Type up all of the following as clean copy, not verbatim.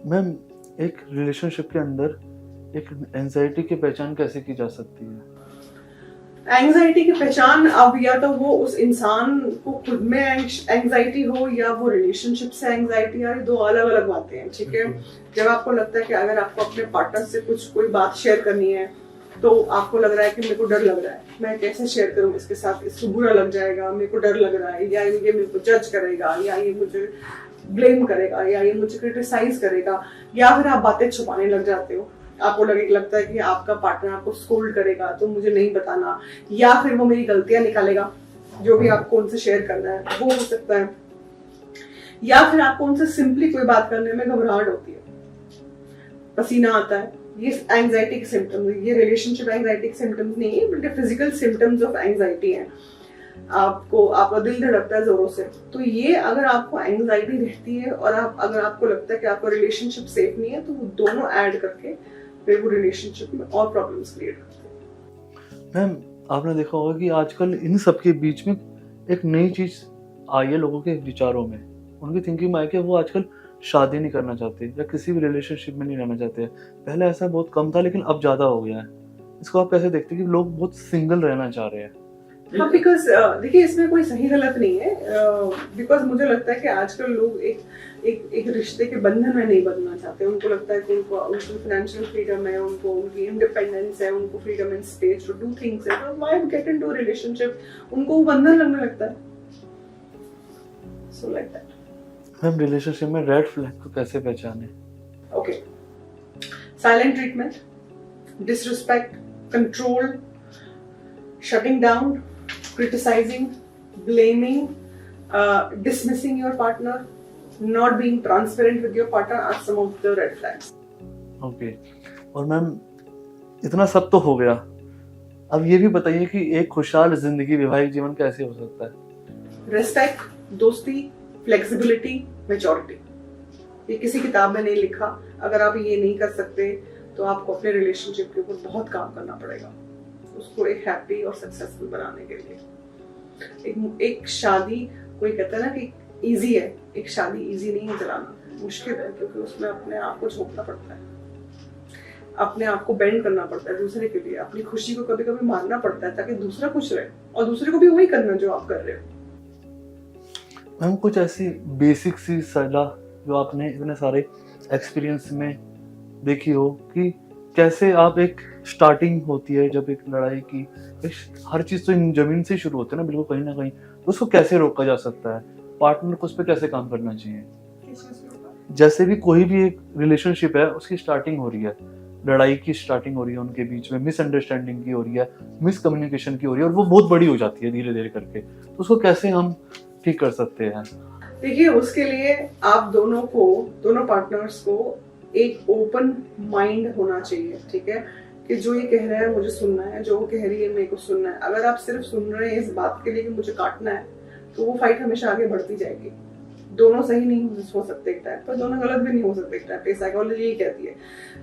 Ma'am, एक relationship के अंदर एक एंजाइटी की पहचान कैसे की जा सकती है? एंग्जाइटी की पहचान, अब या तो वो उस इंसान को खुद में एंग्जाइटी हो या वो रिलेशनशिप से एंग्जाइटी आ, दो अलग अलग बातें हैं, ठीक है। जब आपको लगता है कि अगर आपको अपने पार्टनर से कुछ कोई बात शेयर करनी है तो आपको लग रहा है कि मेरे को डर लग रहा है, मैं कैसे शेयर करूं इसके साथ, इसको बुरा लग जाएगा, मेरे को डर लग रहा है, या ये मेरे को जज करेगा, या ये मुझे ब्लेम करेगा, या ये मुझे क्रिटिसाइज करेगा, या फिर आप बातें छुपाने लग जाते हो। आपको लगता है कि आपका पार्टनर आपको स्कोल्ड करेगा तो मुझे नहीं बताना, या फिर वो मेरी गलतियां निकालेगा, जो भी आपको उनसे शेयर करना है वो हो सकता है, या फिर आपको उनसे सिंपली कोई बात करने में घबराहट होती है, पसीना आता है। ये एंजाइटी के सिम्टम्स, ये रिलेशनशिप एंजाइटी के सिम्टम्स नहीं है बल्कि फिजिकल सिम्टम्स ऑफ एंजाइटी है। आपका दिल धड़कता है जोरों से, तो ये अगर आपको एंजाइटी रहती है और अगर आपको लगता है कि आपका रिलेशनशिप सेफ नहीं है, तो वो दोनों ऐड करके फिर वो रिलेशनशिप में और प्रॉब्लम्स क्रिएट करते हैं। मैम, आपने देखा होगा कि आजकल इन सब के बीच में एक नई चीज आई है लोगों के विचारों में, उनकी थिंकिंग में आई कि वो आजकल शादी नहीं करना चाहते या किसी भी रिलेशनशिप में नहीं रहना चाहते। पहले ऐसा बहुत कम था लेकिन अब ज्यादा हो गया है। इसको आप कैसे देखते हैं कि लोग बहुत सिंगल रहना चाह रहे हैं? हाँ, बिकॉज देखिए इसमें कोई सही गलत नहीं है, बिकॉज मुझे लगता है कि आजकल लोग एक रिश्ते के बंधन में नहीं बदलना चाहते। उनको लगता है कि उनको फाइनेंशियल फ्रीडम है, उनको उनकी इंडिपेंडेंस है, उनको freedom and space to do things है, तो व्हाई गेट इनटू रिलेशनशिप, उनको वो बंधन लगने लगता है। So like that. Ma'am, relationship में रेड फ्लैग को कैसे पहचाने? Okay, silent treatment, disrespect, control, shutting down, criticizing, blaming, dismissing your partner, not being transparent with your partner are some of the red flags. Okay. और ma'am, इतना सब तो हो गया, अब ये भी बताइए कि एक खुशहाल जिंदगी, वैवाहिक जीवन कैसे हो सकता है? Respect, दोस्ती, flexibility, maturity. ये किसी किताब में नहीं लिखा। अगर आप ये नहीं कर सकते तो आपको अपने रिलेशनशिप के ऊपर बहुत काम करना पड़ेगा, उसको एक हैप्पी और सक्सेसफुल बनाने के लिए। एक शादी, कोई कहता है ना कि इजी है, एक शादी इजी नहीं है चलाना, मुश्किल है, क्योंकि उसमें अपने आप को झोंकना पड़ता है, अपने आप को बेंड करना पड़ता है दूसरे के लिए, अपनी खुशी को कभी कभी मारना पड़ता है ताकि दूसरा खुश रहे, और दूसरे को भी वही करना जो आप कर रहे हो। मैम, कुछ ऐसी बेसिक सी सलाह जो आपने इतने सारे एक्सपीरियंस में देखी हो कि कैसे आप एक स्टार्टिंग होती है जब एक लड़ाई की, हर चीज तो जमीन से शुरू होती है ना, बिल्कुल कहीं ना कहीं, तो उसको कैसे रोका जा सकता है? पार्टनर को उस पर कैसे काम करना चाहिए? जैसे भी कोई भी एक रिलेशनशिप है, उसकी स्टार्टिंग हो रही है, लड़ाई की स्टार्टिंग हो रही है, उनके बीच में मिसअंडरस्टैंडिंग की हो रही है, मिसकम्युनिकेशन की हो रही है, और वो बहुत बड़ी हो जाती है धीरे धीरे करके, तो उसको कैसे हम ठीक कर सकते हैं? देखिए, उसके लिए आप दोनों पार्टनर्स को एक ओपन माइंड होना चाहिए, ठीक है, कि जो ये कह रहा है मुझे सुनना है, जो वो कह रही है मेरे को सुनना है। अगर आप सिर्फ सुन रहे हैं इस बात के लिए कि मुझे काटना है, तो वो फाइट हमेशा आगे बढ़ती जाएगी। दोनों सही नहीं हो सकते एक टाइम पर, दोनों गलत भी नहीं हो सकते एक टाइम पे, साइकोलॉजी यही कहती है।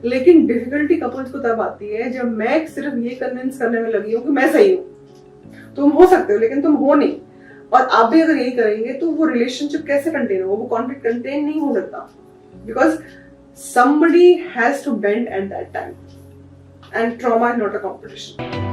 लेकिन डिफिकल्टी कपल्स को तब आती है जब मैं सिर्फ ये कन्विंस करने में लगी हूँ कि मैं सही हूँ, तुम हो सकते हो लेकिन तुम हो नहीं, और आप भी अगर यही करेंगे तो वो रिलेशनशिप कैसे कंटेन होगा, वो कॉन्फ्लिक्ट कंटेन नहीं हो सकता, because somebody has to bend at that time, and trauma is not a competition.